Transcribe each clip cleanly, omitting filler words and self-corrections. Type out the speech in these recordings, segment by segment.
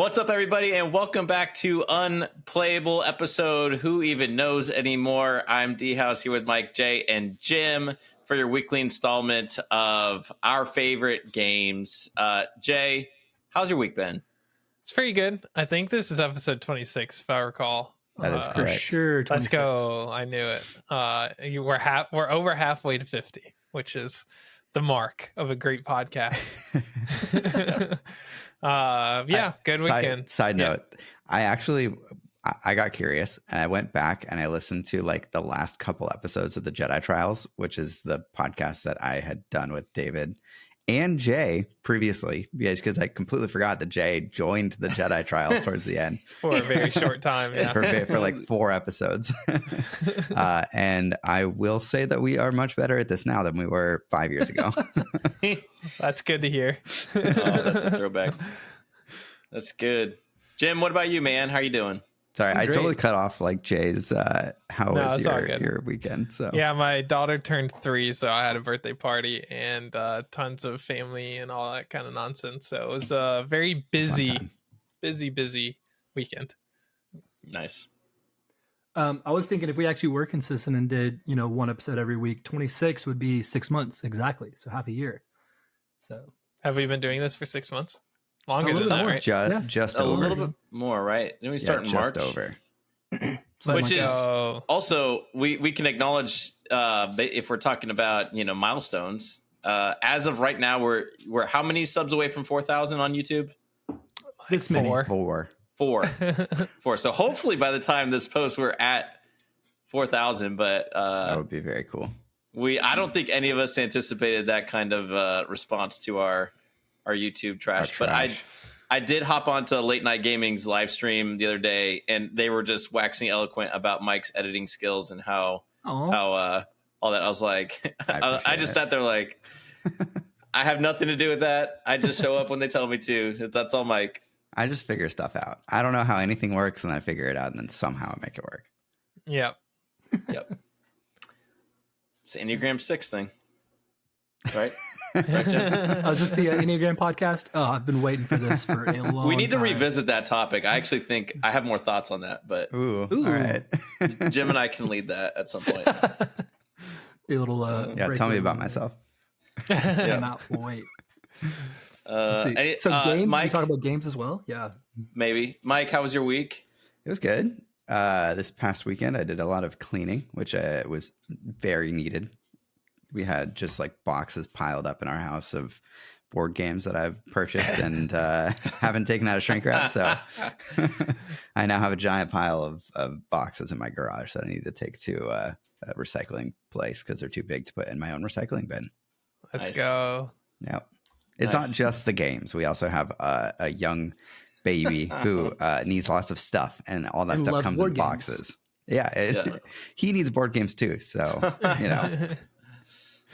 What's up, everybody, and welcome back to Unplayable episode Who Even Knows Anymore. I'm D-House here with Mike, Jay, and Jim for your weekly installment of our favorite games. Jay, how's your week been? It's pretty good. I think this is episode 26, if I recall. That is For correct. sure. 26. Let's go. I knew it. We're over halfway to 50, which is the mark of a great podcast. Good weekend. Side note, I got curious and I went back and I listened to like the last couple episodes of the Jedi Trials, which is the podcast that I had done with David and Jay previously, because I completely forgot that Jay joined the Jedi Trials towards the end For a very short time. Yeah. for like 4 episodes. And I will say that we are much better at this now than we were 5 years ago. That's good to hear. Oh, that's a throwback. That's good. Jim, what about you, man? How you doing? Sorry, I Great. totally cut off like Jay's how No, was it's all good. your weekend? So Yeah, my daughter turned 3, so I had a birthday party and tons of family and all that kind of nonsense. So it was a very busy weekend. Nice. I was thinking if we actually were consistent and did, one episode every week, 26 would be 6 months exactly. So half a year. So Have we been doing this for 6 months? Longer A than little that, more. right? just A over. little bit more, right? Then we start in March. Just over. something Which like is that. also we can acknowledge if we're talking about milestones. As of right now, we're how many subs away from 4,000 on YouTube? This many. 4. 4. So hopefully by the time this posts, we're at 4,000. But That would be very cool. I don't think any of us anticipated that kind of response to our YouTube trash. But I did hop onto Late Night Gaming's live stream the other day, and they were just waxing eloquent about Mike's editing skills and how all that. I was like, I just sat there like, I have nothing to do with that. I just show up when they tell me to. That's all Mike. I just figure stuff out. I don't know how anything works, and I figure it out, and then somehow I make it work. Yep. Yep. It's the Enneagram 6 thing, right? Right, Jim? Is this the Enneagram podcast? Oh, I've been waiting for this for a long time. We need to revisit that topic. I actually think I have more thoughts on that, but Ooh. Ooh. All right. Jim and I can lead that at some point. Be a little Yeah, break tell me room. about myself. Cannot wait. Let's see. Any- So games, Mike, we talk about games as well? Yeah. maybe. Mike, how was your week? It was good. This past weekend, I did a lot of cleaning, which was very needed. We had just like boxes piled up in our house of board games that I've purchased and haven't taken out of shrink wrap. So I now have a giant pile of boxes in my garage that I need to take to a recycling place because they're too big to put in my own recycling bin. Let's Nice. go. Yep. It's Nice. not just the games. We also have a young baby who needs lots of stuff, and all that And stuff loves comes in board games. boxes. Yeah, Yeah. he needs board games too. So,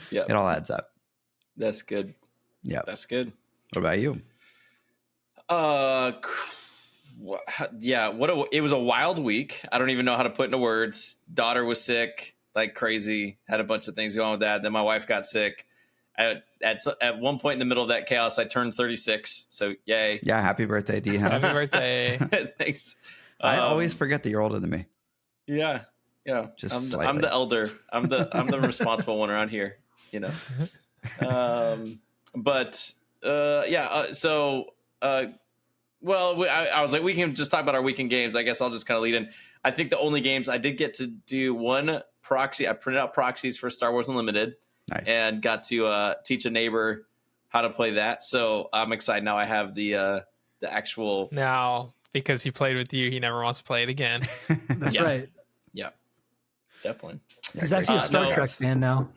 Yeah, it all adds up. that's good. Yeah. That's good. What about you? It was a wild week. I don't even know how to put into words. Daughter was sick like crazy. Had a bunch of things going on with that. Then my wife got sick. At one point in the middle of that chaos, I turned 36. So yay! Yeah, happy birthday, D. Happy birthday. Thanks. I always forget that you're older than me. Yeah. Just I'm slightly. the elder. I'm the responsible one around here. I was like, we can just talk about our weekend games. I guess I'll just kind of lead in. I think the only games I did get to do one proxy. I printed out proxies for Star Wars Unlimited Nice. and got to teach a neighbor how to play that. So I'm excited now. I have the actual. Now, because he played with you, he never wants to play it again. That's Yeah. right. Yeah, definitely. He's actually a Star no. Trek fan now.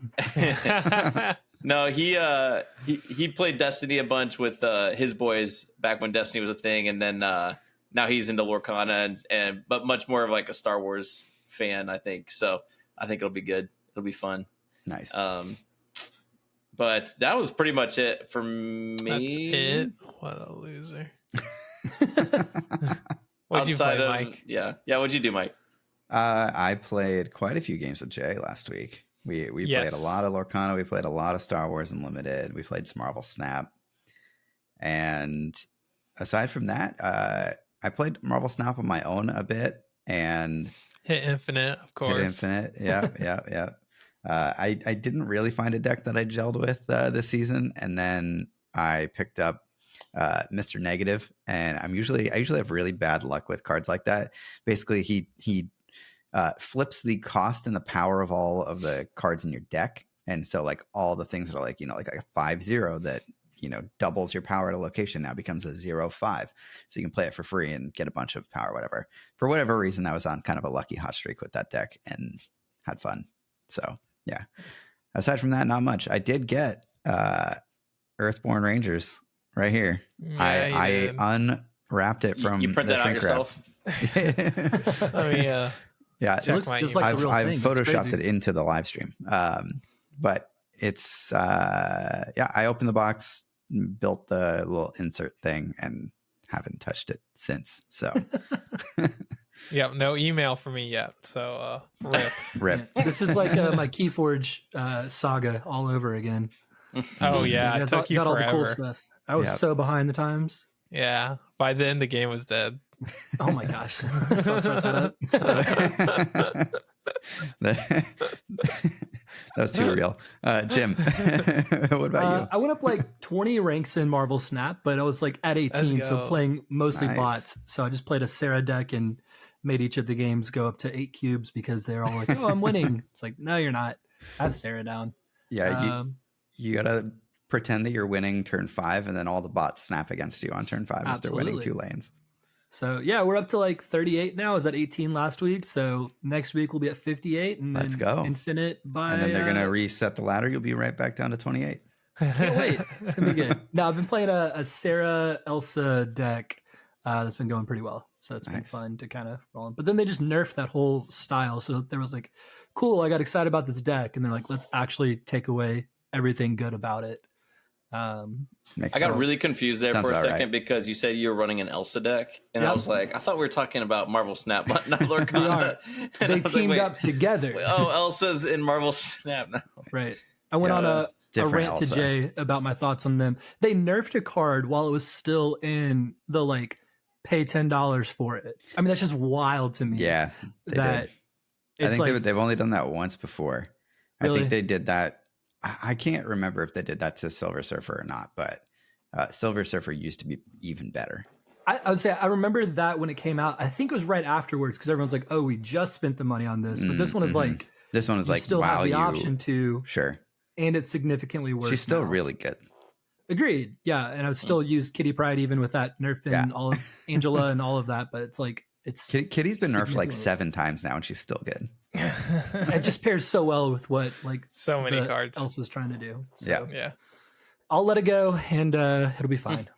No, he played Destiny a bunch with his boys back when Destiny was a thing, and then now he's into Lorcana but much more of like a Star Wars fan, I think. So I think it'll be good. It'll be fun. Nice. But that was pretty much it for me. That's it. What a loser. What'd you play, Mike? Yeah. What'd you do, Mike? I played quite a few games with Jay last week. We Yes. played a lot of Lorcana. We played a lot of Star Wars Unlimited. We played some Marvel Snap. And aside from that, I played Marvel Snap on my own a bit and Hit Infinite, of course. Hit Infinite, yeah. I didn't really find a deck that I gelled with this season, and then I picked up Mr. Negative, and I usually have really bad luck with cards like that. Basically, he flips the cost and the power of all of the cards in your deck, and so like all the things that are like like a 5/0 that doubles your power at a location now becomes a 0/5, so you can play it for free and get a bunch of power, whatever. For whatever reason, I was on kind of a lucky hot streak with that deck and had fun. So yeah, aside from that, not much. I did get Earthborn Rangers right here. Yeah, I unwrapped it from you print that out yourself. Yeah, it looks just like the real I've thing. photoshopped it into the live stream. But it's I opened the box, built the little insert thing, and haven't touched it since. So Yep, no email for me yet. So rip. Yeah, this is like my Keyforge saga all over again. Oh yeah, you it took you got all forever. the cool stuff. I was so behind the times. Yeah, by then the game was dead. Oh my gosh. So I'll start that up. That was too real. Jim, what about you? I went up like 20 ranks in Marvel Snap, but I was like at 18, so playing mostly bots. So I just played a Sarah deck and made each of the games go up to 8 cubes because they're all like, oh, I'm winning. It's like, no, you're not. I have Sarah down. Yeah, you gotta pretend that you're winning turn 5, and then all the bots snap against you on turn 5 if they're winning 2 lanes. So yeah, we're up to like 38 now. I was at 18 last week, so next week we'll be at 58, and then let's go Infinite by. And then they're gonna reset the ladder. You'll be right back down to 28. Can't wait. It's gonna be good. No, I've been playing a Sarah Elsa deck that's been going pretty well, so it's been fun to kind of roll in. But then they just nerfed that whole style, so there was like, cool, I got excited about this deck, and they're like, let's actually take away everything good about it. I got really confused there for a second because you said you were running an Elsa deck, and I was like, I thought we were talking about Marvel Snap, but not Lorcana. They teamed up together. Oh, Elsa's in Marvel Snap now. Right. I went on a rant to Jay about my thoughts on them. They nerfed a card while it was still in the like pay $10 for it. I mean, that's just wild to me. Yeah, I think they've only done that once before. Really? I think they did that. I can't remember if they did that to Silver Surfer or not, but Silver Surfer used to be even better. I would say I remember that when it came out. I think it was right afterwards because everyone's like, "Oh, we just spent the money on this," but this one is like, still have the option to, and it's significatly worse. She's still really good. Agreed. Yeah, and I would still use Kitty Pryde even with that nerf and all of Angela and all of that, but it's like Kitty's been nerfed like 7 times now, and she's still good. It just pairs so well with what like so many cards Elsa's trying to do. So, yeah. I'll let it go, and it'll be fine.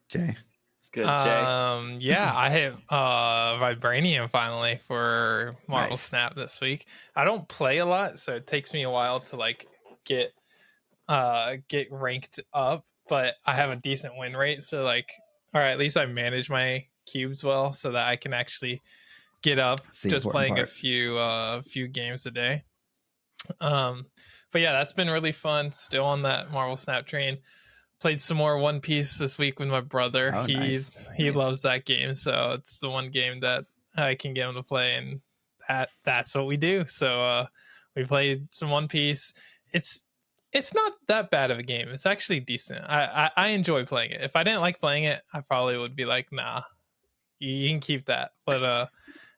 Jay, it's good. Jay, yeah, I hit Vibranium finally for Marvel Snap this week. I don't play a lot, so it takes me a while to like get ranked up, but I have a decent win rate, so like, or at least I manage my cubes well, so that I can actually get up just playing a few games a day. But yeah, that's been really fun. Still on that Marvel Snap train. Played some more One Piece this week with my brother. He loves that game, so it's the one game that I can get him to play, and that's what we do. So we played some One Piece. It's not that bad of a game. It's actually decent. I enjoy playing it. If I didn't like playing it, I probably would be like, nah, you can keep that. But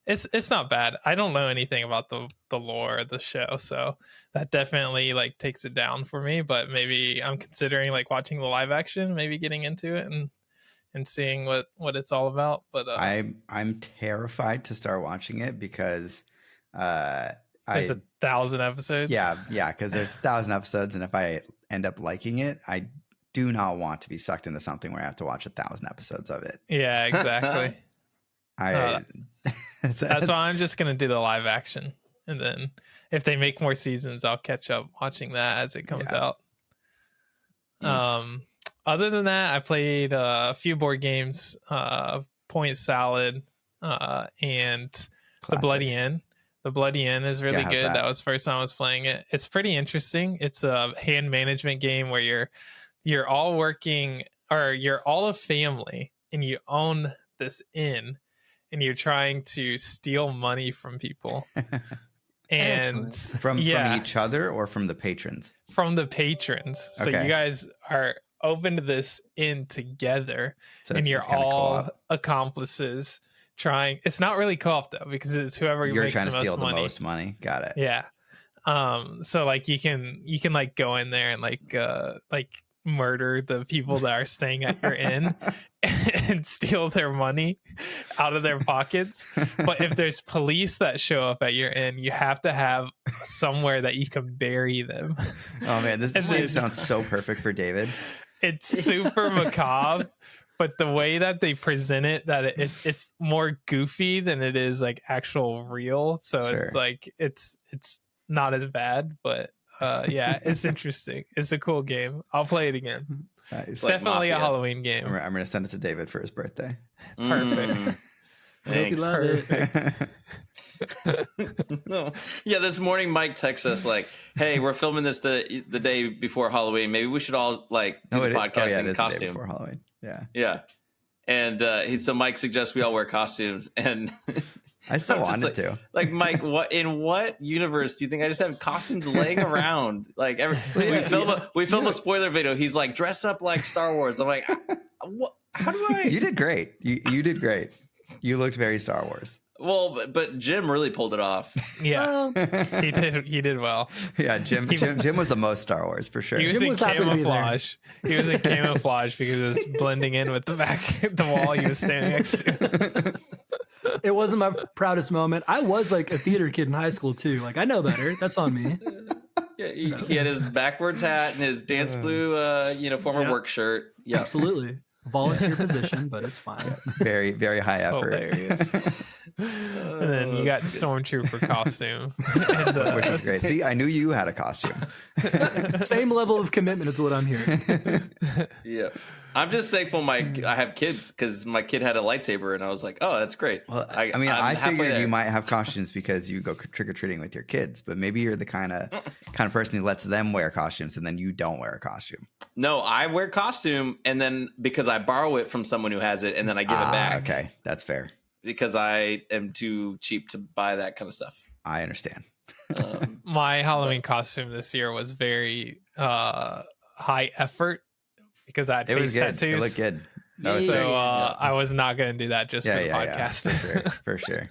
it's not bad. I don't know anything about the lore of the show, so that definitely like takes it down for me. But maybe I'm considering like watching the live action, maybe getting into it and seeing what it's all about. But I'm terrified to start watching it because there's 1,000 episodes. Yeah, because there's 1,000 episodes, and if I end up liking it, I do not want to be sucked into something where I have to watch 1,000 episodes of it. Yeah, exactly. That's why I'm just gonna do the live action, and then if they make more seasons, I'll catch up watching that as it comes out. Other than that, I played a few board games, Point Salad, and Classic. The Bloody End. The Bloody End is really good. That was the first time I was playing it. It's pretty interesting. It's a hand management game where you're all working you're all a family and you own this inn and you're trying to steal money from people. And from each other or from the patrons? From the patrons. So you guys are open to this inn together, and you're all co-op accomplices trying. It's not really co-op though, because it's whoever you're makes trying to steal the most money. Got it. Yeah. So like you can like go in there and like murder the people that are staying at your inn and steal their money out of their pockets. But if there's police that show up at your inn, you have to have somewhere that you can bury them. Oh man, this game sounds so perfect for David. It's super macabre, but the way that they present it, that it's more goofy than it is like actual real. So it's like it's not as bad, but yeah, it's interesting. It's a cool game. I'll play it again. Nice. It's definitely a Halloween game. I'm gonna send it to David for his birthday. Perfect. Thanks. No. Yeah, this morning Mike texts us like, "Hey, we're filming this the day before Halloween. Maybe we should all like do the podcast in costume." The day before Halloween. Yeah. And so Mike suggests we all wear costumes, and I still wanted to. Like, Mike, in what universe do you think I just have costumes laying around? Like, we film a spoiler video. He's like, dress up like Star Wars. I'm like, what? How do I? You did great. You did great. You looked very Star Wars. Well, but Jim really pulled it off. Yeah, he did well. Yeah, Jim was the most Star Wars for sure. He was in camouflage. He was in camouflage because it was blending in with the wall he was standing next to. It wasn't my proudest moment. I was like a theater kid in high school too. Like, I know better. That's on me. Yeah, he had his backwards hat and his dance blue former work shirt. Yeah, absolutely. Volunteer position, but it's fine. Very, very high effort. Hilarious. And then you got Stormtrooper costume, which is great. See, I knew you had a costume. Same level of commitment is what I'm hearing. Yeah, I'm just thankful I have kids, because my kid had a lightsaber and I was like, oh, that's great. Well, I figured you might have costumes because you go trick or treating with your kids, but maybe you're the kind of person who lets them wear costumes and then you don't wear a costume. No, I wear costume, and then because I borrow it from someone who has it, and then I give it back. Okay, that's fair. Because I am too cheap to buy that kind of stuff. I understand. My Halloween costume this year was very high effort because I had face tattoos. It looked good. I was not going to do that just for the podcast. Yeah, for sure.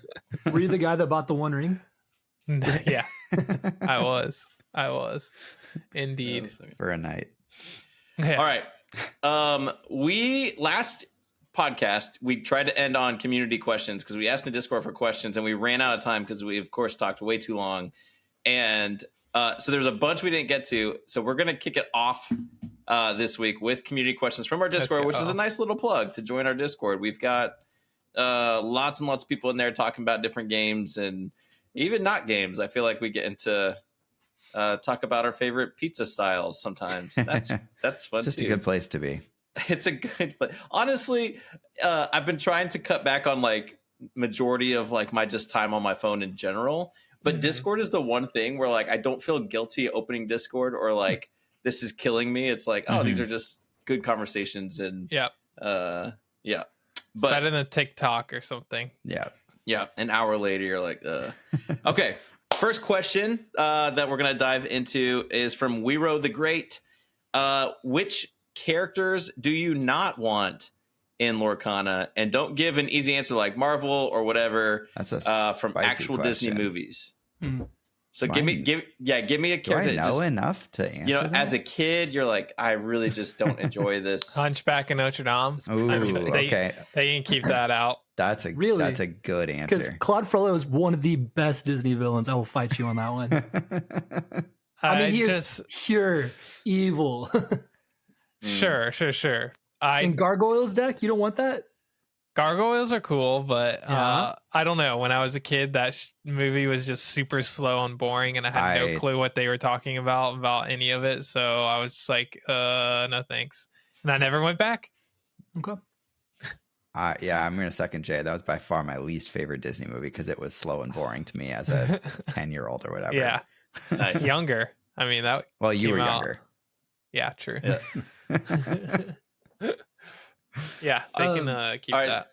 Were you the guy that bought the One Ring? Yeah, I was. Indeed. For a night. Yeah. All right. We last podcast we tried to end on community questions because we asked in Discord for questions and we ran out of time because we of course talked way too long, and so there's a bunch we didn't get to, so we're gonna kick it off this week with community questions from our Discord, which is a nice little plug to join our Discord. We've got lots and lots of people in there talking about different games and even not games. I feel like we get into talk about our favorite pizza styles sometimes. That's fun. It's just too. A good place to be. It's a good place. Honestly, I've been trying to cut back on like majority of like my just time on my phone in general. But Discord is the one thing where like I don't feel guilty opening Discord or like this is killing me. It's like, oh, these are just good conversations and but better than TikTok or something. Yeah. An hour later, you're like, okay. First question that we're gonna dive into is from Wero the Great. Which characters do you not want in Lorcana? And don't give an easy answer like Marvel or whatever. That's a from actual question. Disney movies. So Do give me a character. Do I know enough to answer that? As a kid, you're like, I really just don't enjoy this. Hunchback of Notre Dame. Ooh, okay. They can keep that out. That's a good answer. Because Claude Frollo is one of the best Disney villains. I will fight you on that one. I mean, he is pure evil. Sure. In Gargoyles deck, you don't want that? Gargoyles are cool, but I don't know. When I was a kid, that movie was just super slow and boring, and I had no clue what they were talking about any of it. So I was just like, no thanks. And I never went back. Okay. Yeah, I'm going to second Jay. That was by far my least favorite Disney movie because it was slow and boring to me as a 10-year-old or whatever. Yeah. Nice. Younger. I mean, that. Well, you were out. younger. Yeah, true. Yeah. Yeah, they can keep right. that.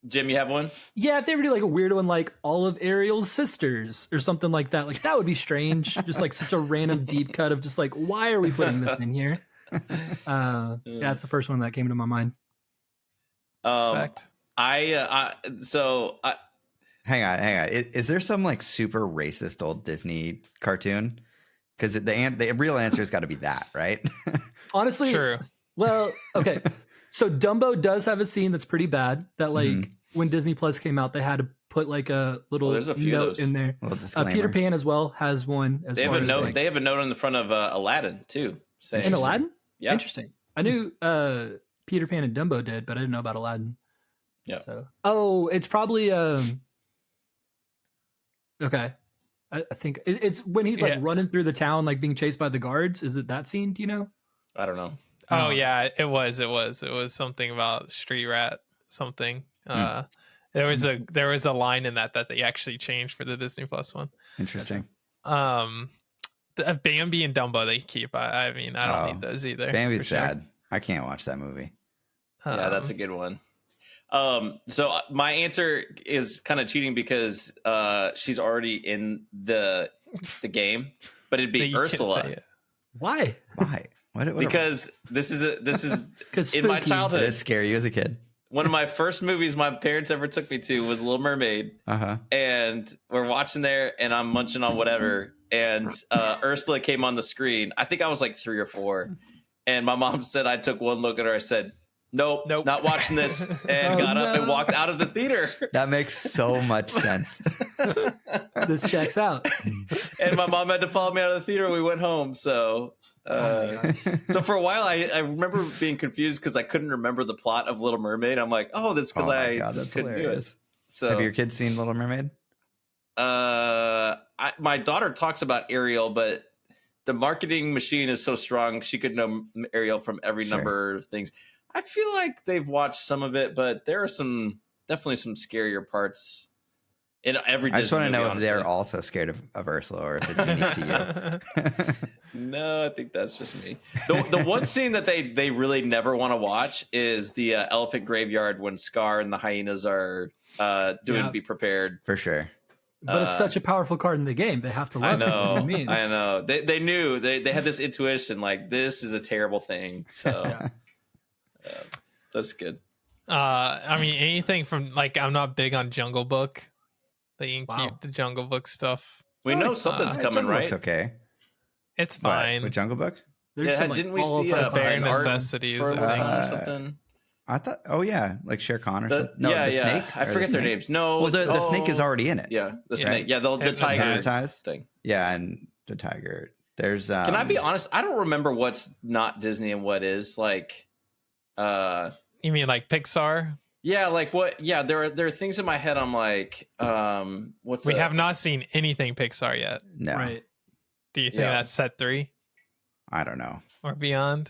Jim, you have one? Yeah, if they were to do like a weird one, like all of Ariel's sisters or something like that, like that would be strange. Just like such a random deep cut of just like, why are we putting this in here? Yeah, that's the first one that came to my mind. Respect. Hang on. Is there some like super racist old Disney cartoon? Because the real answer has got to be that, right? Honestly, True. Well, okay. So Dumbo does have a scene that's pretty bad. That like when Disney Plus came out, they had to put like a little there's a few note in there. Peter Pan as well has one. They have a note. They have a note on the front of Aladdin too. In Aladdin? Yeah. Interesting. I knew Peter Pan and Dumbo did, but I didn't know about Aladdin. Yeah. So, it's probably okay. I think it's when he's like running through the town, like being chased by the guards. Is it that scene? Do you know? I don't know. Oh yeah, it was something about street rat something. There was a line in that they actually changed for the Disney Plus one. Interesting. Bambi and Dumbo they keep. I mean, I don't need those either. Bambi's sad. I can't watch that movie. Yeah, that's a good one. So my answer is kind of cheating because she's already in the game, but it'd be Ursula. Why? Because this is in my childhood. Did it scare you as a kid? One of my first movies my parents ever took me to was Little Mermaid. And we're watching there and I'm munching on whatever. And Ursula came on the screen. I think I was like 3 or 4. And my mom said, I took one look at her. I said, Nope, not watching this, and got up and walked out of the theater. That makes so much sense. This checks out. And my mom had to follow me out of the theater. We went home. So for a while, I remember being confused because I couldn't remember the plot of Little Mermaid. I'm like, that's because I just couldn't do it. So, have your kids seen Little Mermaid? My daughter talks about Ariel, but the marketing machine is so strong. She could know Ariel from every number of things. I feel like they've watched some of it, but there are definitely some scarier parts in every Disney I just want to know movie, if they're also scared of Ursula or if it's unique to you. No, I think that's just me. The one scene that they really never want to watch is the elephant graveyard when Scar and the hyenas are doing Be Prepared. For sure. But it's such a powerful card in the game. They have to love it. I know. They knew. They had this intuition, like, this is a terrible thing. So... that's good. I mean, anything from like I'm not big on Jungle Book. They can keep the Jungle Book stuff. We know something's coming, right? It's okay. It's fine. With Jungle Book? Didn't we see Bare Necessities or something? I thought. Oh yeah, like Shere Khan or something. No, the snake. I forget their names. No, well, the snake is already in it. Yeah, the snake. Yeah, the tiger thing. Yeah, and the tiger. There's. Can I be honest? I don't remember what's not Disney and what is like. You mean like Pixar? Yeah, like what? Yeah, there are things in my head. I'm like, we have not seen anything Pixar yet. No. Right. Do you think that's set 3? I don't know. Or beyond?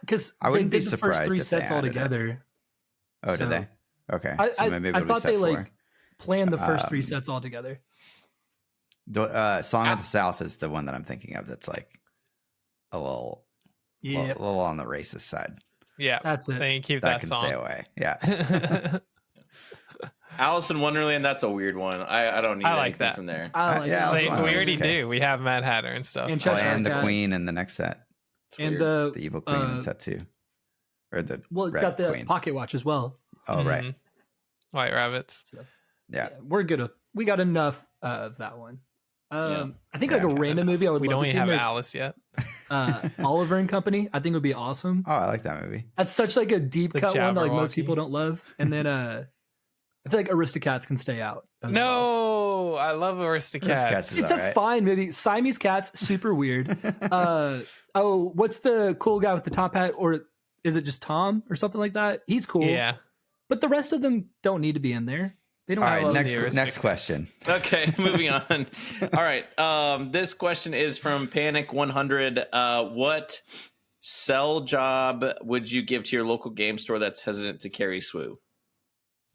Because I wouldn't they be did the first 3 surprised if sets all together. Oh, did they? Okay. I thought they like planned the first 3 sets all together. The Song of the South is the one that I'm thinking of. That's like a little on the racist side. Yeah, that's it. They can keep that that song. Stay away. Yeah. Alice in Wonderland, that's a weird one. I don't need anything that from there. I like we already do. We have Mad Hatter and stuff. And the Queen in the next set. It's and the Evil Queen in set 2. Or the it's got the Pocket Watch as well. Oh, right. White Rabbits. So, yeah. We're good. We got enough of that one. I think like a random movie I would love to see. We don't even have Alice yet. Oliver and Company, I think would be awesome. Oh, I like that movie. That's such like a deep cut one that like most people don't love. And then I feel like Aristocats can stay out. No, I love Aristocats. It's a fine movie. Siamese Cats, super weird. What's the cool guy with the top hat? Or is it just Tom or something like that? He's cool. Yeah. But the rest of them don't need to be in there. They don't. All right, next question. Okay, moving on. All right, this question is from Panic 100. What sell job would you give to your local game store that's hesitant to carry SWU?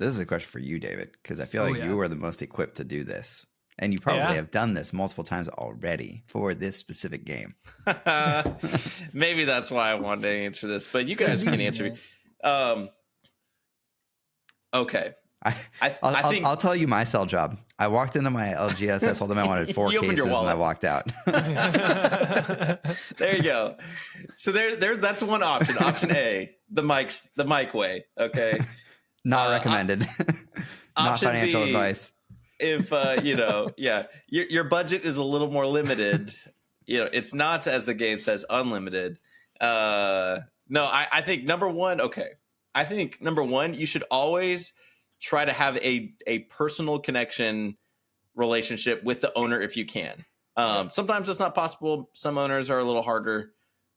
This is a question for you, David, because I feel like you are the most equipped to do this, and you probably have done this multiple times already for this specific game. Maybe that's why I wanted to answer this, but you guys can answer me. Okay. I'll tell you my sell job. I walked into my LGS. I told them I wanted 4 cases, and I walked out. There you go. So that's one option. Option A, the mic way. Okay. Not recommended. Not financial B, advice. If your budget is a little more limited, it's not, as the game says, unlimited. No, I think number one. Okay, I think number one, you should always try to have a personal connection relationship with the owner if you can. Sometimes it's not possible. Some owners are a little harder,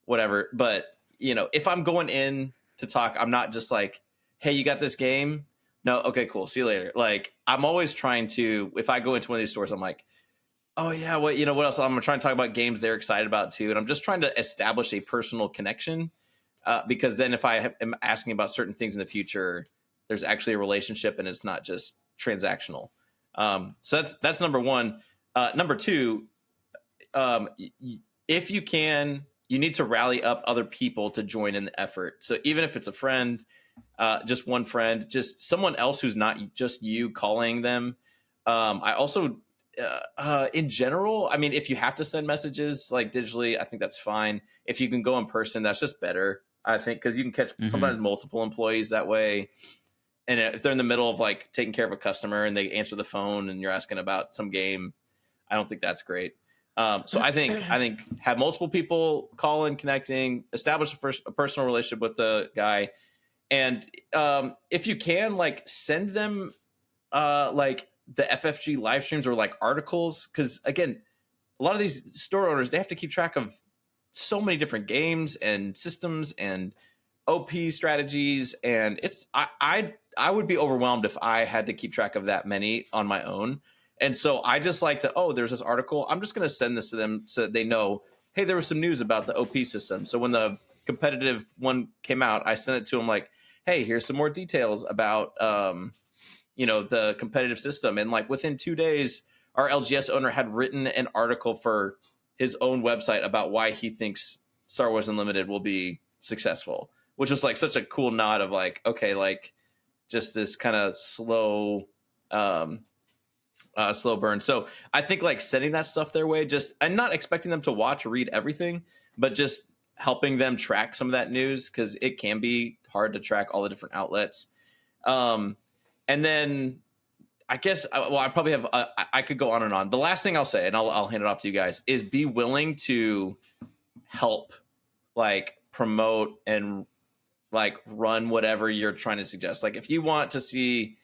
whatever. But if I'm going in to talk, I'm not just like, hey, you got this game? No, okay, cool. See you later. Like, I'm always trying to, if I go into one of these stores, I'm like, oh yeah, what else? I'm trying to talk about games they're excited about too. And I'm just trying to establish a personal connection because then if I am asking about certain things in the future, there's actually a relationship and it's not just transactional. So that's number one. Number two, if you can, you need to rally up other people to join in the effort. So even if it's a friend, just one friend, just someone else who's not just you calling them. I also, in general, I mean, if you have to send messages like digitally, I think that's fine. If you can go in person, that's just better, I think, because you can catch sometimes multiple employees that way. And if they're in the middle of like taking care of a customer and they answer the phone and you're asking about some game, I don't think that's great. So I think have multiple people calling, connecting, establish a personal relationship with the guy. And if you can, like, send them like the FFG live streams or like articles, because again, a lot of these store owners, they have to keep track of so many different games and systems and OP strategies, and it's I would be overwhelmed if I had to keep track of that many on my own. And so I just like to, there's this article, I'm just going to send this to them so that they know, hey, there was some news about the OP system. So when the competitive one came out, I sent it to them like, hey, here's some more details about, the competitive system. And like within 2 days, our LGS owner had written an article for his own website about why he thinks Star Wars Unlimited will be successful, which was like such a cool nod of like, okay, like just this kind of slow burn. So I think like sending that stuff their way, just, and not expecting them to watch or read everything, but just helping them track some of that news, because it can be hard to track all the different outlets. And then I guess, I probably have, I could go on and on. The last thing I'll say, and I'll hand it off to you guys, is be willing to help, like, promote and like run whatever you're trying to suggest. Like if you want to see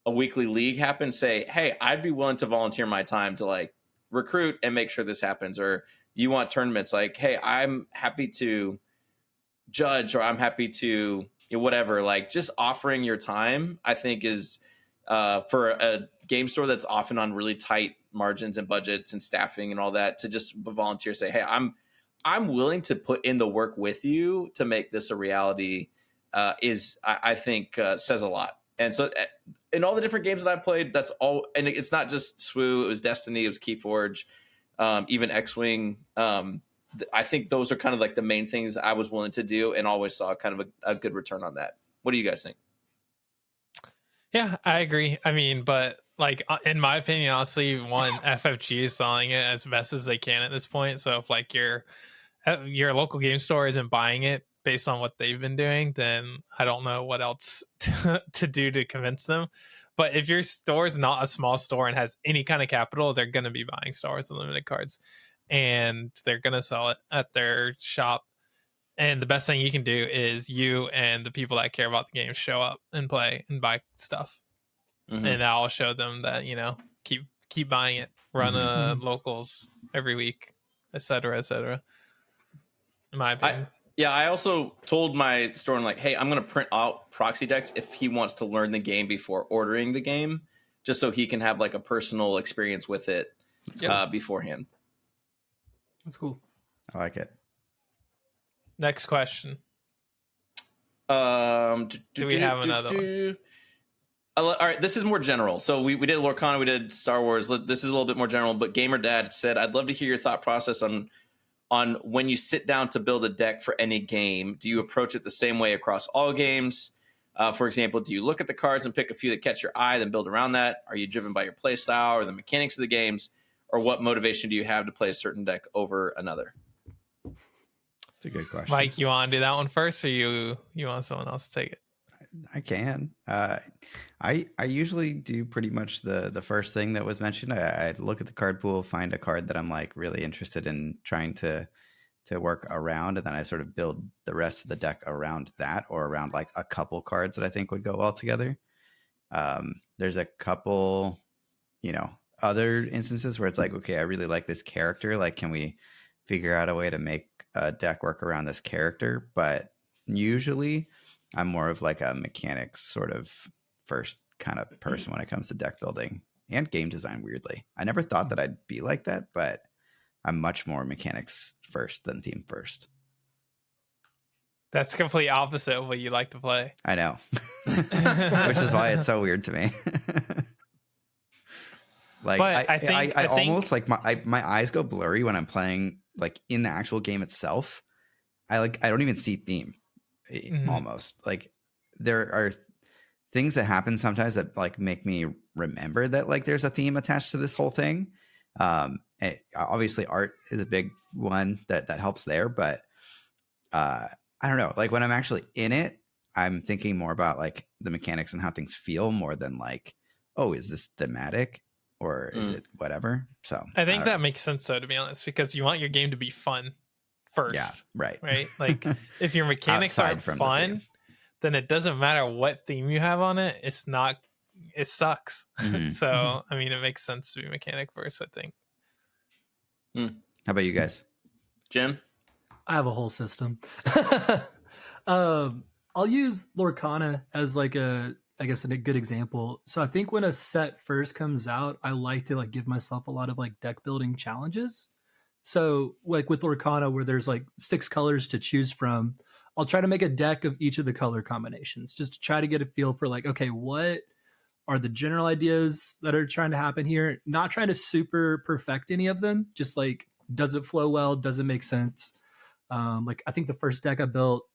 a weekly league happen, say, hey, I'd be willing to volunteer my time to like recruit and make sure this happens. Or you want tournaments, like, hey, I'm happy to judge, or I'm happy to whatever. Like just offering your time, I think is for a game store that's often on really tight margins and budgets and staffing and all that, to just volunteer, say, hey, I'm willing to put in the work with you to make this a reality, I think says a lot. And so in all the different games that I've played, that's all. And it's not just SWU, it was Destiny, it was Keyforge, even X-Wing. I think those are kind of like the main things I was willing to do, and always saw kind of a good return on that. What do you guys think? Yeah, I agree. I mean, but like in my opinion, honestly, FFG is selling it as best as they can at this point. So if like your local game store isn't buying it based on what they've been doing, then I don't know what else to do to convince them. But if your store is not a small store and has any kind of capital, they're going to be buying Star Wars Unlimited cards, and they're going to sell it at their shop. And the best thing you can do is you and the people that care about the game show up and play and buy stuff. And I'll show them that, keep buying it, run locals every week, etc., etc. In my opinion. I also told my store, like, hey, I'm going to print out proxy decks if he wants to learn the game before ordering the game, just so he can have like a personal experience with it beforehand. That's cool. I like it. Next question. Do we have another one? All right, this is more general. So we did Lorcana, we did Star Wars. This is a little bit more general, but Gamer Dad said, I'd love to hear your thought process on when you sit down to build a deck for any game. Do you approach it the same way across all games? For example, do you look at the cards and pick a few that catch your eye, then build around that? Are you driven by your play style or the mechanics of the games? Or what motivation do you have to play a certain deck over another? It's a good question. Mike, you want to do that one first, or you want someone else to take it? I can. I usually do pretty much the first thing that was mentioned. I look at the card pool, find a card that I'm like really interested in trying to work around, and then I sort of build the rest of the deck around that, or around like a couple cards that I think would go well together. There's a couple, other instances where it's like, okay, I really like this character. Like, can we figure out a way to make a deck work around this character? But usually I'm more of like a mechanics sort of first kind of person when it comes to deck building and game design, weirdly. I never thought that I'd be like that, but I'm much more mechanics first than theme first. That's complete opposite of what you like to play. I know. Which is why it's so weird to me. Like, but I almost like my eyes go blurry when I'm playing like in the actual game itself. I don't even see theme. Almost like there are things that happen sometimes that like make me remember that like there's a theme attached to this whole thing. Obviously art is a big one that helps there, but I don't know, like when I'm actually in it, I'm thinking more about like the mechanics and how things feel more than like, oh, is this thematic or is it whatever? So I think that makes sense though, to be honest, because you want your game to be fun first. Yeah, right. Like if your mechanics aren't fun, then it doesn't matter what theme you have on it. It sucks. So I mean, it makes sense to be mechanic first, I think. How about you guys? Jim? I have a whole system. I'll use Lorcana as like a good example. So I think when a set first comes out, I like to like give myself a lot of like deck building challenges. So like with Lorcana, where there's like 6 colors to choose from, I'll try to make a deck of each of the color combinations just to try to get a feel for like, okay, what are the general ideas that are trying to happen here? Not trying to super perfect any of them, just like, does it flow well? Does it make sense? Like I think the first deck I built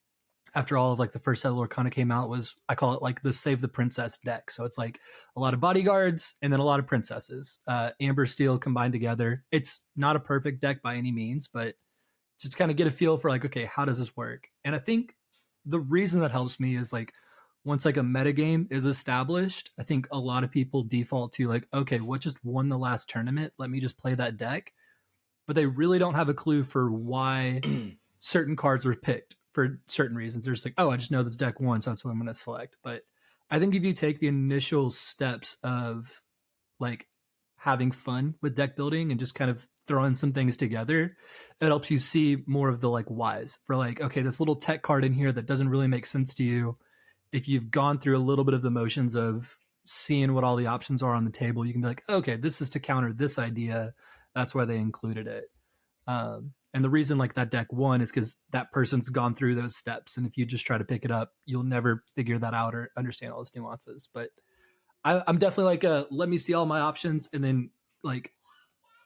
after all of like the first set of Lorcana came out was, I call it like the Save the Princess deck. So it's like a lot of bodyguards and then a lot of princesses, Amber Steel combined together. It's not a perfect deck by any means, but just to kind of get a feel for like, okay, how does this work? And I think the reason that helps me is like, once like a metagame is established, I think a lot of people default to like, okay, what just won the last tournament? Let me just play that deck. But they really don't have a clue for why certain cards were picked for certain reasons. They're just like, oh, I just know this deck won, so that's what I'm going to select. But I think if you take the initial steps of like having fun with deck building and just kind of throwing some things together, it helps you see more of the like whys for like, okay, this little tech card in here that doesn't really make sense to you. If you've gone through a little bit of the motions of seeing what all the options are on the table, you can be like, okay, this is to counter this idea. That's why they included it. And the reason like that deck won is because that person's gone through those steps. And if you just try to pick it up, you'll never figure that out or understand all its nuances. But I'm definitely like, let me see all my options and then like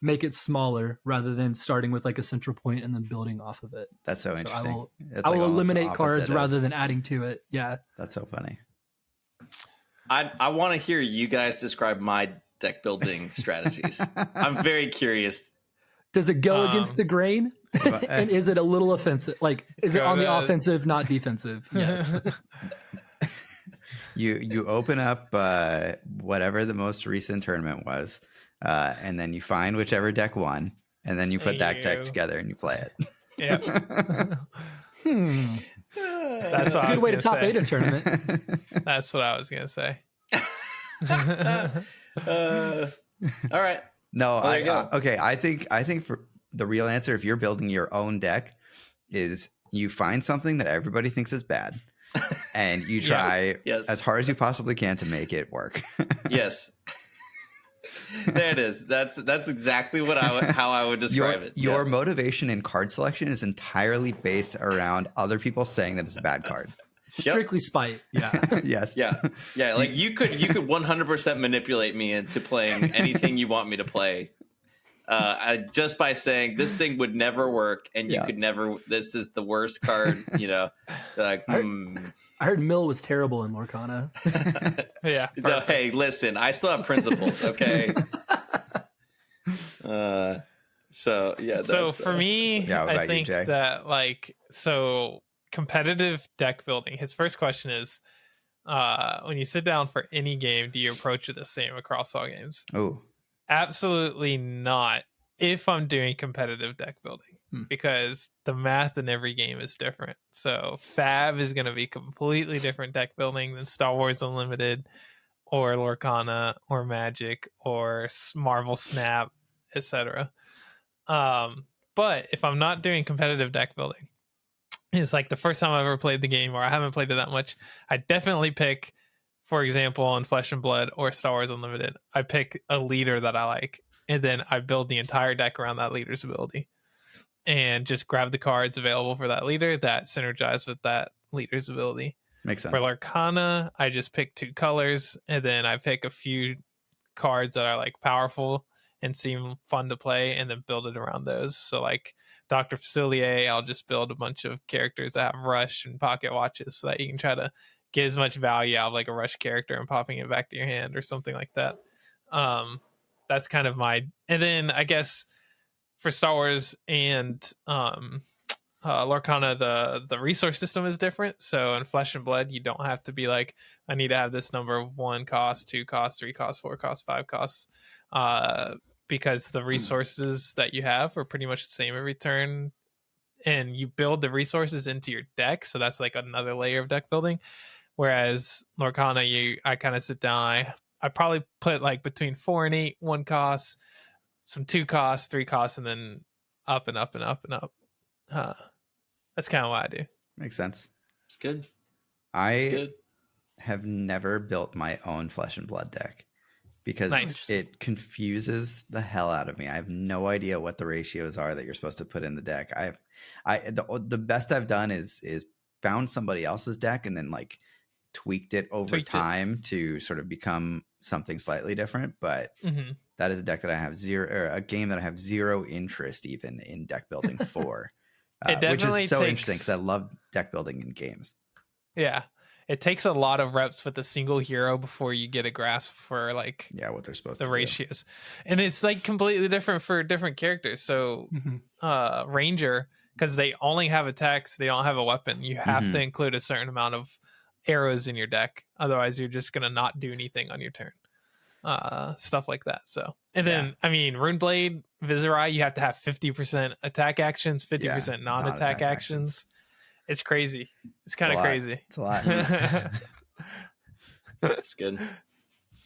make it smaller rather than starting with like a central point and then building off of it. That's so interesting. I will eliminate cards rather than adding to it. Yeah. That's so funny. I want to hear you guys describe my deck building strategies. I'm very curious. Does it go against the grain? And is it a little offensive? Like, is it on the offensive, not defensive? Yes. You open up whatever the most recent tournament was, and then you find whichever deck won, and then you put that deck together and you play it. Yeah. That's a good way to top 8 a tournament. That's what I was gonna say. All right. No, okay. I think for the real answer, if you're building your own deck, is you find something that everybody thinks is bad, and you try as hard as you possibly can to make it work. Yes. There it is. That's exactly how I would describe it. Your motivation in card selection is entirely based around other people saying that it's a bad card. Strictly spite. Yeah. Yes. Yeah. Like you could 100% manipulate me into playing anything you want me to play. just by saying this thing would never work, and you could never. This is the worst card. Like I heard Mill was terrible in Lorcana. Yeah. No, hey, listen, I still have principles. Okay. So yeah. So for me, I think that competitive deck building. His first question is, when you sit down for any game, do you approach it the same across all games? Oh, absolutely not. If I'm doing competitive deck building, because the math in every game is different. So Fab is going to be completely different deck building than Star Wars Unlimited or Lorcana or Magic or Marvel Snap, etc. But if I'm not doing competitive deck building, it's like the first time I've ever played the game, or I haven't played it that much, I definitely pick, for example, on Flesh and Blood or Star Wars Unlimited, I pick a leader that I like, and then I build the entire deck around that leader's ability and just grab the cards available for that leader that synergize with that leader's ability. Makes sense. For Lorcana, I just pick 2 colors, and then I pick a few cards that are like powerful and seem fun to play, and then build it around those. So like Dr. Facilier, I'll just build a bunch of characters that have rush and pocket watches so that you can try to get as much value out of like a rush character and popping it back to your hand or something like that. That's kind of and then I guess for Star Wars and Lorcana, the resource system is different. So in Flesh and Blood, you don't have to be like, I need to have this number of 1 cost, 2 cost, 3 cost, 4 cost, 5 costs, because the resources that you have are pretty much the same every turn, and you build the resources into your deck. So that's like another layer of deck building. Whereas Lorcana, I kind of sit down, I probably put like between 4 and 8 1 costs, some 2 costs, 3 costs, and then up and up and up and up. That's kind of what I do. Makes sense. It's good. I have never built my own Flesh and Blood deck because it confuses the hell out of me. I have no idea what the ratios are that you're supposed to put in the deck. The best I've done is found somebody else's deck and then like tweaked it over time to sort of become something slightly different. But that is a deck that I have a game that I have zero interest even in deck building for. Which is so interesting because I love deck building in games. Yeah. It takes a lot of reps with a single hero before you get a grasp for like what they're supposed to do. Ratios. And it's like completely different for different characters. So Ranger, because they only have attacks, they don't have a weapon. You have to include a certain amount of arrows in your deck. Otherwise you're just gonna not do anything on your turn. Stuff like that. So and then I mean Runeblade, Viserai, you have to have 50% attack actions, 50% non-attack actions. It's crazy. It's kind of crazy. It's a lot. It's good.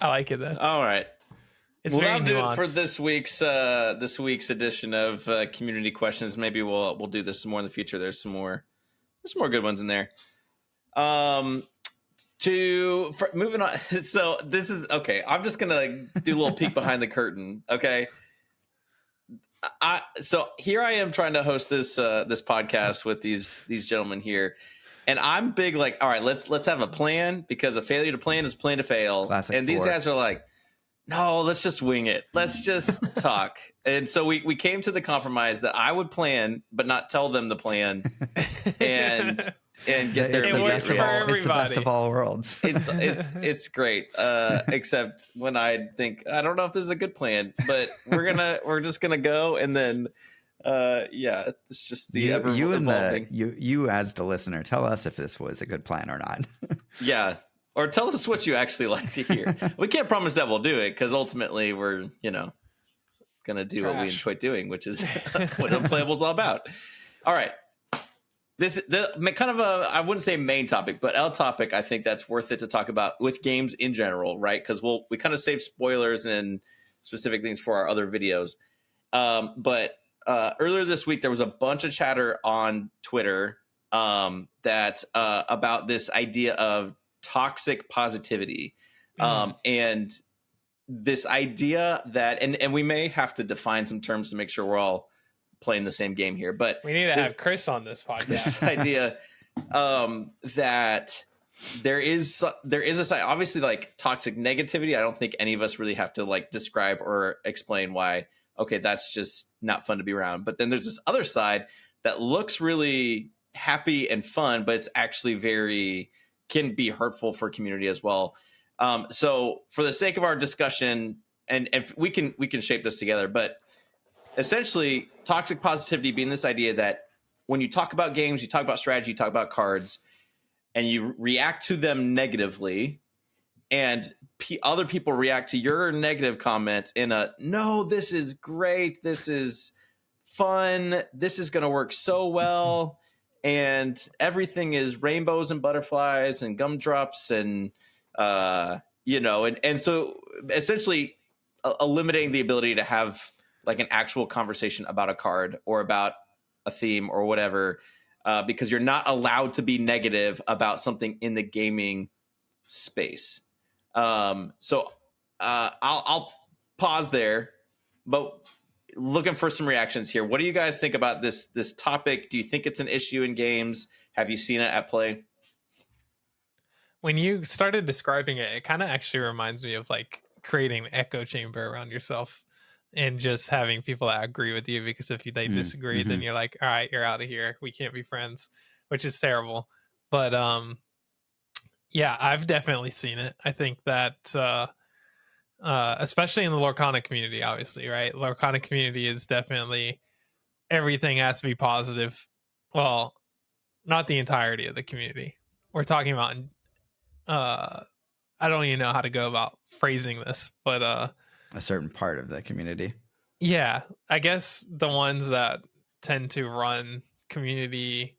I like it though. All right. It's very do nuanced. it for this week's edition of community questions. Maybe we'll do this some more in the future. There's some more good ones in there. Moving on. So this is okay. I'm just gonna do a little peek behind the curtain. Okay. So here I am trying to host this podcast with these gentlemen here, and I'm big like, all right, let's have a plan, because a failure to plan is plan to fail. Classic and these guys are like, no, let's just wing it. Let's just talk. And so we came to the compromise that I would plan, but not tell them the plan, and get their it's the best of all worlds. It's great. Except when I think, I don't know if this is a good plan, but we're just gonna go, and then it's just the you as the listener, tell us if this was a good plan or not. Yeah. Or tell us what you actually like to hear. We can't promise that we'll do it, because ultimately we're, going to do what we enjoy doing, which is what Unplayable's all about. All right. Kind of I wouldn't say main topic, but a topic I think that's worth it to talk about with games in general, right? Because we kind of save spoilers and specific things for our other videos. But earlier this week, there was a bunch of chatter on Twitter that about this idea of toxic positivity, and this idea that, and we may have to define some terms to make sure we're all playing the same game here, but we need to have Chris on this podcast. This idea that there is a side, obviously, like toxic negativity. I don't think any of us really have to like describe or explain why okay, that's just not fun to be around. But then there's this other side that looks really happy and fun, but it's actually can be hurtful for community as well. So for the sake of our discussion, and we can shape this together, but essentially toxic positivity being this idea that when you talk about games, you talk about strategy, you talk about cards, and you react to them negatively, and other people react to your negative comments in no, this is great, this is fun, this is going to work so well, and everything is rainbows and butterflies and gumdrops and and so essentially eliminating the ability to have like an actual conversation about a card or about a theme or whatever, because you're not allowed to be negative about something in the gaming space. So I'll pause there, but looking for some reactions here. What do you guys think about this topic? Do you think it's an issue in games? Have you seen it at play? When you started describing it, it kind of actually reminds me of like creating an echo chamber around yourself and just having people that agree with you, because if they disagree, then you're like, all right, you're out of here. We can't be friends, which is terrible. But yeah, I've definitely seen it. I think that especially in the Lorcana community, obviously, right? Lorcana community is definitely, everything has to be positive. Well, not the entirety of the community. We're talking about I don't even know how to go about phrasing this, but a certain part of the community. Yeah, I guess the ones that tend to run community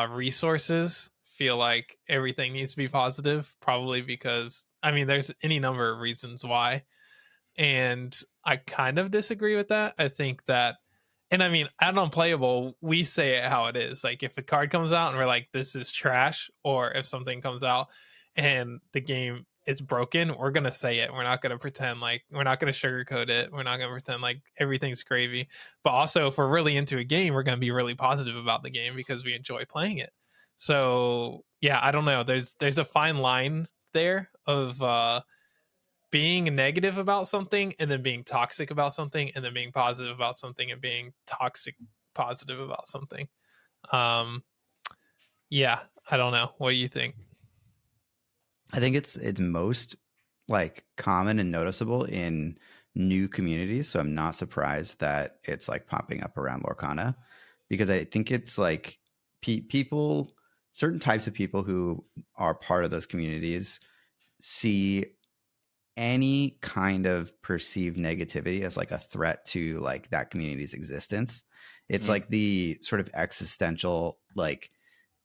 resources feel like everything needs to be positive, probably because, I mean, there's any number of reasons why. And I kind of disagree with that. I think that, and I mean, at Unplayable, we say it how it is. Like, if a card comes out and we're like, this is trash, or if something comes out and the game is broken, we're going to say it. We're not going to pretend like, we're not going to sugarcoat it. We're not going to pretend like everything's gravy. But also, if we're really into a game, we're going to be really positive about the game because we enjoy playing it. So, yeah, I don't know. There's a fine line there of being negative about something and then being toxic about something and then being positive about something and being toxic positive about something. Yeah, I don't know. What do you think? I think it's most like common and noticeable in new communities. So I'm not surprised that it's like popping up around Lorcana, because I think it's like people, certain types of people who are part of those communities see any kind of perceived negativity as like a threat to like that community's existence. It's like the sort of existential like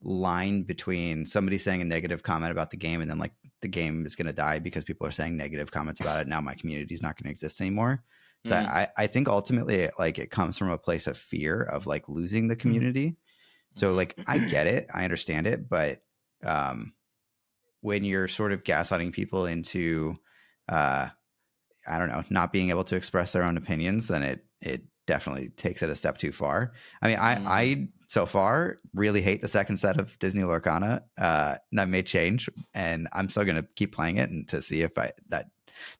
line between somebody saying a negative comment about the game and then like the game is going to die because people are saying negative comments about it. Now my community is not going to exist anymore. So I think ultimately like it comes from a place of fear of like losing the community. So like I get it, I understand it, but when you're sort of gaslighting people into I don't know, not being able to express their own opinions, then it definitely takes it a step too far. I mean, I so far really hate the second set of Disney Lorcana. That may change, and I'm still going to keep playing it and to see if that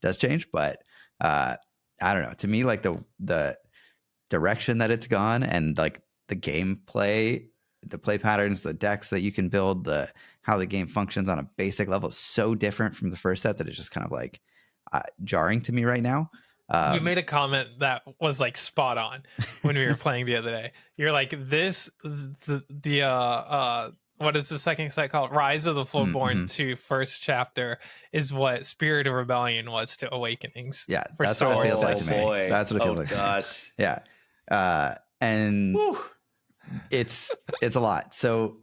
does change. But I don't know. To me, like the direction that it's gone and like the gameplay, the play patterns, the decks that you can build, how the game functions on a basic level is so different from the first set that it's just kind of like jarring to me right now. You made a comment that was like spot on when we were playing the other day. You're like, what is the second set called? Rise of the Floodborn to first chapter is what Spirit of Rebellion was to Awakenings. Yeah, that's what it feels like to me. That's what it feels like. Gosh. Yeah. And it's a lot. So,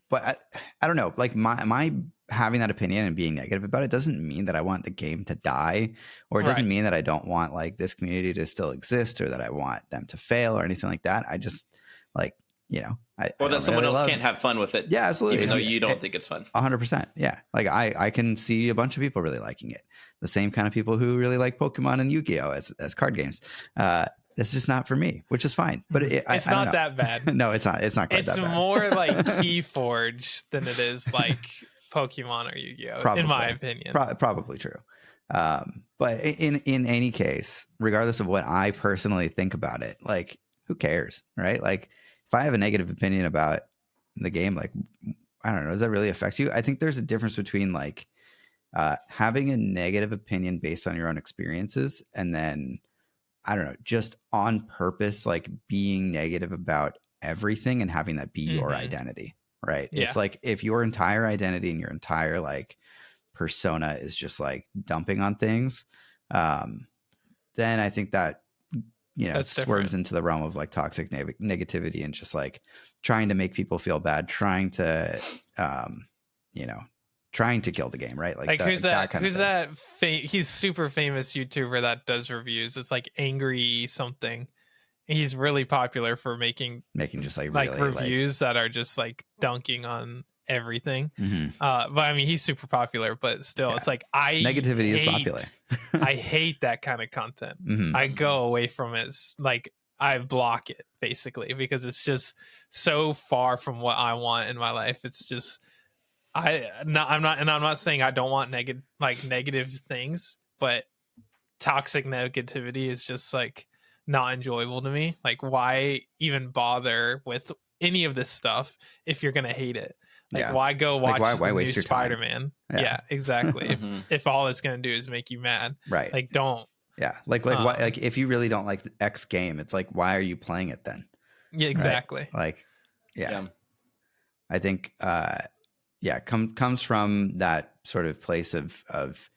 but I don't know, like my having that opinion and being negative about it doesn't mean that I want the game to die, or it doesn't mean that I don't want like this community to still exist or that I want them to fail or anything like that. I just like, you know, or that someone else can't have fun with it. Yeah, absolutely. Even though you don't think it's fun. 100%. Yeah. Like I can see a bunch of people really liking it. The same kind of people who really like Pokemon and Yu-Gi-Oh as card games. It's just not for me, which is fine. But it's not that bad. No, it's not. It's not quite that bad. It's more like Keyforge than it is like Pokemon or Yu-Gi-Oh, Probably. in my opinion. Probably true. But in any case, regardless of what I personally think about it, like, who cares, right? Like, if I have a negative opinion about the game, like, I don't know, does that really affect you? I think there's a difference between like having a negative opinion based on your own experiences, and then, I don't know, just on purpose, like being negative about everything and having that be your identity, right? Yeah. It's like if your entire identity and your entire like persona is just like dumping on things, then I think that, you know, That's swerves different. into the realm of like toxic negativity and just like trying to make people feel bad, trying to, you know, trying to kill the game, right? Like who's that? kind Who's of that? He's super famous YouTuber that does reviews. It's like Angry something. He's really popular for making just like like really reviews that are just like dunking on everything. Mhm. But I mean, he's super popular, but still, it's like negativity is popular. I hate that kind of content. Mhm. I go away from it. Like, I block it basically because it's just so far from what I want in my life. It's just I'm not saying I don't want negative things, but toxic negativity is just like not enjoyable to me. Like, why even bother with any of this stuff if you're gonna hate it? Like, why go watch why the waste new your time? Spider-Man? Yeah, exactly. If all it's gonna do is make you mad, right? Like, don't. Yeah, like why? Like, if you really don't like the X game, it's like, why are you playing it then? Yeah, exactly. Right? Like, yeah, I think, comes from that sort of place of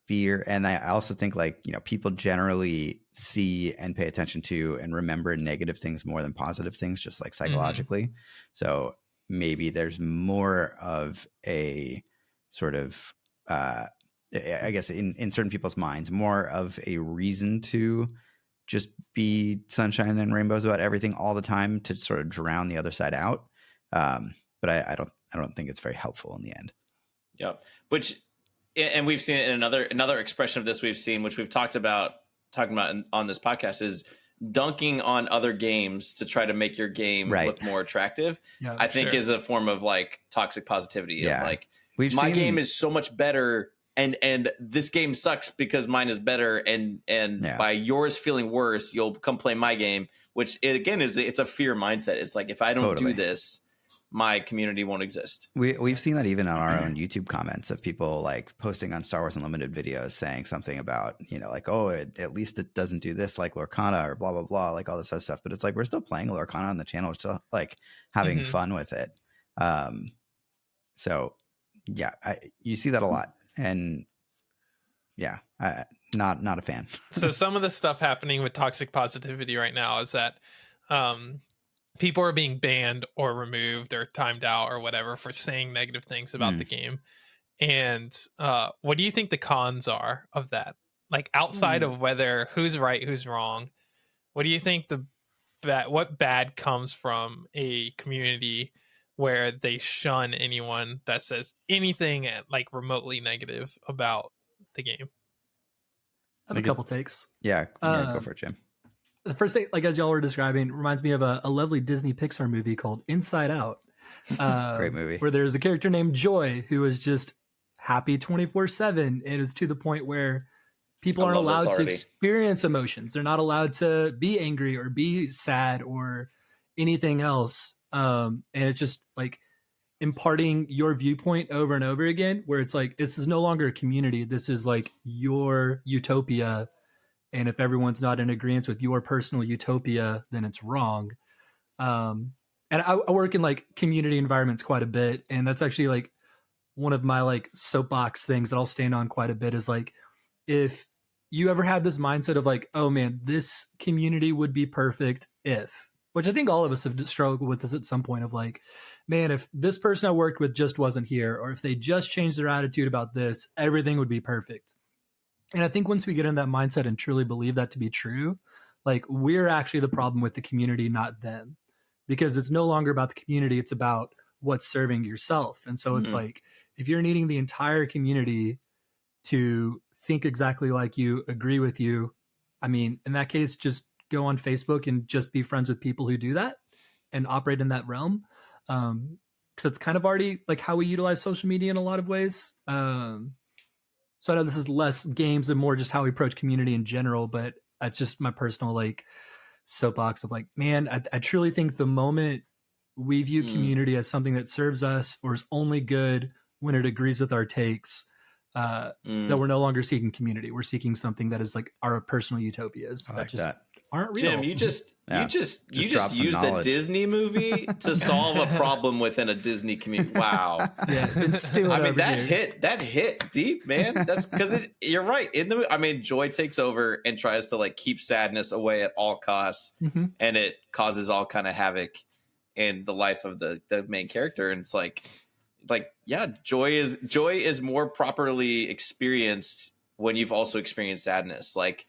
fear. And I also think, like, you know, people generally see and pay attention to and remember negative things more than positive things, just like psychologically. So maybe there's more of a sort of, I guess in certain people's minds, more of a reason to just be sunshine and rainbows about everything all the time, to sort of drown the other side out. But I don't think it's very helpful in the end. Yep. And we've seen it in another expression of this we've seen, which we've talking about on this podcast, is dunking on other games to try to make your game look more attractive. Yeah, I think is a form of like toxic positivity. Yeah. Of like, my game is so much better, and this game sucks because mine is better, and by yours feeling worse, you'll come play my game, which again it's a fear mindset. It's like, if I don't do this, my community won't exist. We've seen that even on our own YouTube comments of people like posting on Star Wars Unlimited videos saying something about, you know, like, oh, at least it doesn't do this like Lorcana or blah, blah, blah, like all this other stuff. But it's like, we're still playing Lorcana on the channel. We're still like having fun with it. So yeah, you see that a lot. And yeah, not a fan. So some of the stuff happening with toxic positivity right now is that people are being banned or removed or timed out or whatever for saying negative things about the game. And what do you think the cons are of that? Like, outside of whether who's right, who's wrong, what do you think what bad comes from a community where they shun anyone that says anything like remotely negative about the game? I have a couple takes. Yeah, go for it, Jim. The first thing, like as y'all were describing, reminds me of a lovely Disney Pixar movie called Inside Out. Great movie. Where there's a character named Joy who is just happy 24/7, and it's to the point where people aren't allowed to experience emotions. They're not allowed to be angry or be sad or anything else. And it's just like imparting your viewpoint over and over again, where it's like, this is no longer a community. This is like your utopia. And if everyone's not in agreement with your personal utopia, then it's wrong. And I work in like community environments quite a bit. And that's actually like one of my like soapbox things that I'll stand on quite a bit, is like, if you ever have this mindset of like, oh man, this community would be perfect if, which I think all of us have struggled with this at some point, of like, man, if this person I worked with just wasn't here, or if they just changed their attitude about this, everything would be perfect. And I think once we get in that mindset and truly believe that to be true, like, we're actually the problem with the community, not them, because it's no longer about the community. It's about what's serving yourself. And so it's like, if you're needing the entire community to think exactly like you, agree with you, I mean, in that case, just go on Facebook and just be friends with people who do that and operate in that realm. because it's kind of already like how we utilize social media in a lot of ways. So I know this is less games and more just how we approach community in general, but it's just my personal like soapbox of like, man, I truly think the moment we view community as something that serves us or is only good when it agrees with our takes, that we're no longer seeking community. We're seeking something that is like our personal utopias that just aren't real. Jim, you just used a Disney movie to solve a problem within a Disney community. Wow. Yeah, I mean, that hit deep, man. That's because you're right. Joy takes over and tries to like keep sadness away at all costs, and it causes all kind of havoc in the life of the main character. And it's like yeah, joy is more properly experienced when you've also experienced sadness. Like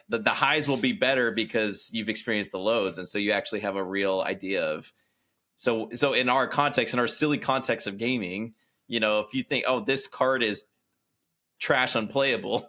the highs will be better because you've experienced the lows, and so you actually have a real idea of. So in our context, in our silly context of gaming, you know, if you think, oh, this card is trash, unplayable,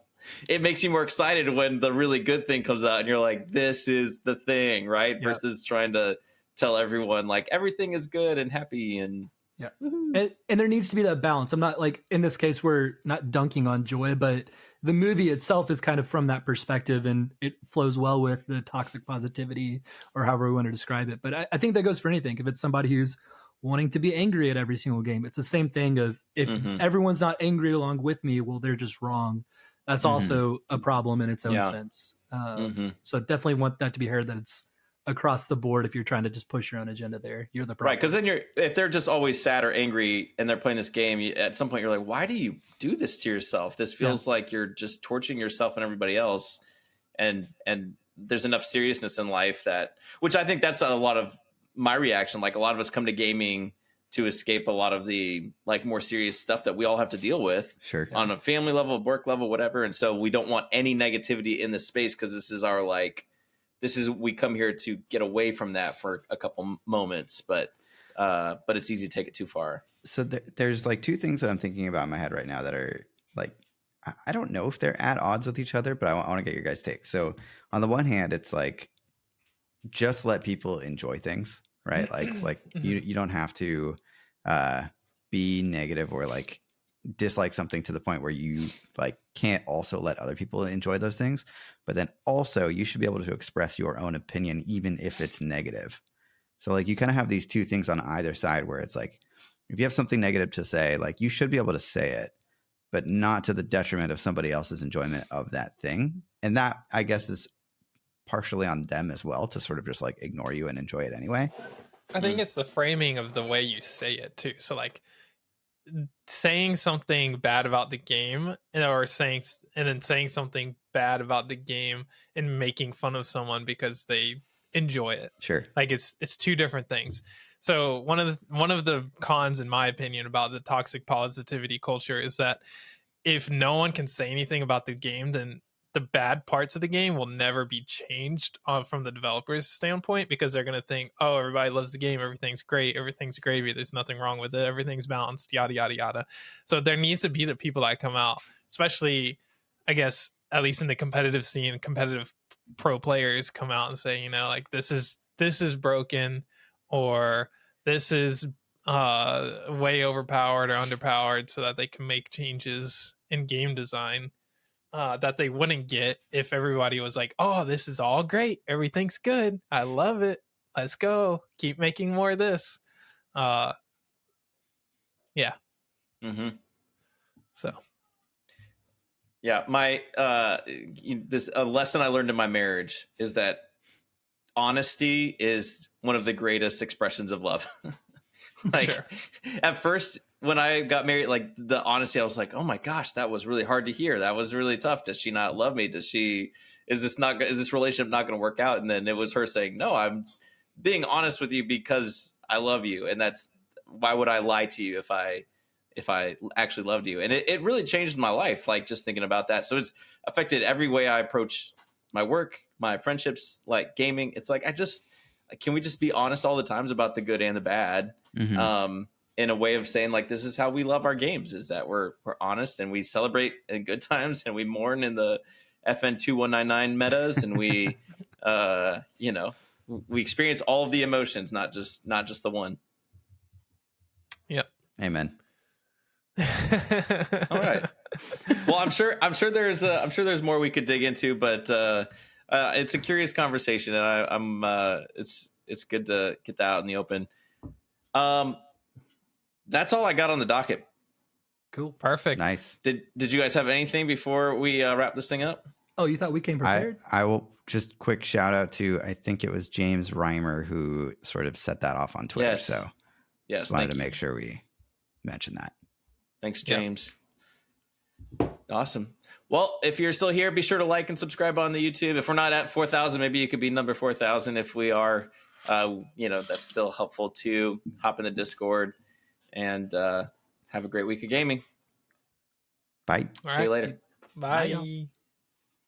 it makes you more excited when the really good thing comes out, and you're like, this is the thing, right? Yep. Versus trying to tell everyone like everything is good and happy and. Yeah. And there needs to be that balance. I'm not like, in this case, we're not dunking on Joy, but the movie itself is kind of from that perspective, and it flows well with the toxic positivity or however we want to describe it. But I think that goes for anything. If it's somebody who's wanting to be angry at every single game, it's the same thing of if everyone's not angry along with me, well, they're just wrong. That's also a problem in its own sense. So I definitely want that to be heard, that it's across the board. If you're trying to just push your own agenda there, you're the problem. Right, because then if they're just always sad or angry and they're playing this game, at some point you're like, why do you do this to yourself? This feels like you're just torturing yourself and everybody else. And there's enough seriousness in life which I think that's a lot of my reaction. Like, a lot of us come to gaming to escape a lot of the like more serious stuff that we all have to deal with on a family level, work level, whatever. And so we don't want any negativity in this space, because this is our we come here to get away from that for a couple moments, but it's easy to take it too far. So there's like two things that I'm thinking about in my head right now that are like, I don't know if they're at odds with each other, but I want to get your guys' take. So on the one hand, it's like, just let people enjoy things, right? Like you don't have to be negative or like dislike something to the point where you like can't also let other people enjoy those things. But then also you should be able to express your own opinion, even if it's negative. So like you kind of have these two things on either side, where it's like, if you have something negative to say, like you should be able to say it, but not to the detriment of somebody else's enjoyment of that thing. And that, I guess, is partially on them as well, to sort of just like ignore you and enjoy it anyway. I think it's the framing of the way you say it too. So like saying something bad about the game, or saying something bad about the game and making fun of someone because they enjoy it. Sure. Like it's two different things. So one of the cons, in my opinion, about the toxic positivity culture is that if no one can say anything about the game, then the bad parts of the game will never be changed from the developer's standpoint, because they're going to think, oh, everybody loves the game, everything's great, everything's gravy, there's nothing wrong with it, everything's balanced, yada yada yada. So there needs to be the people that come out, especially, I guess, at least in the competitive scene, competitive pro players come out and say, you know, like this is broken, or this is way overpowered or underpowered, so that they can make changes in game design that they wouldn't get if everybody was like, oh, this is all great, everything's good, I love it, let's go, keep making more of this. So yeah, my this a lesson I learned in my marriage is that honesty is one of the greatest expressions of love. At first, when I got married, like the honesty, I was like, oh my gosh, that was really hard to hear. That was really tough. Does she not love me? Is this relationship not going to work out? And then it was her saying, no, I'm being honest with you because I love you. And why would I lie to you if I actually loved you? And it really changed my life. Like just thinking about that. So it's affected every way I approach my work, my friendships, like gaming. It's like, can we just be honest all the times about the good and the bad? In a way of saying like, this is how we love our games, is that we're honest and we celebrate in good times and we mourn in the FN 2199 metas, and we, we experience all of the emotions, not just the one. Amen. All right. Well, I'm sure there's more we could dig into, but it's a curious conversation, and I'm it's good to get that out in the open. That's all I got on the docket. Cool. Perfect. Nice. Did you guys have anything before we wrap this thing up? Oh, you thought we came prepared? I will just quick shout out to, I think it was James Reimer who sort of set that off on Twitter. Yes. So yes, just wanted to make sure we mention that. Thanks, James. Yep. Awesome. Well, if you're still here, be sure to like and subscribe on the YouTube. If we're not at 4,000, maybe you could be number 4,000. If we are, that's still helpful too. Hop in the Discord and have a great week of gaming. Bye. See you later. Bye.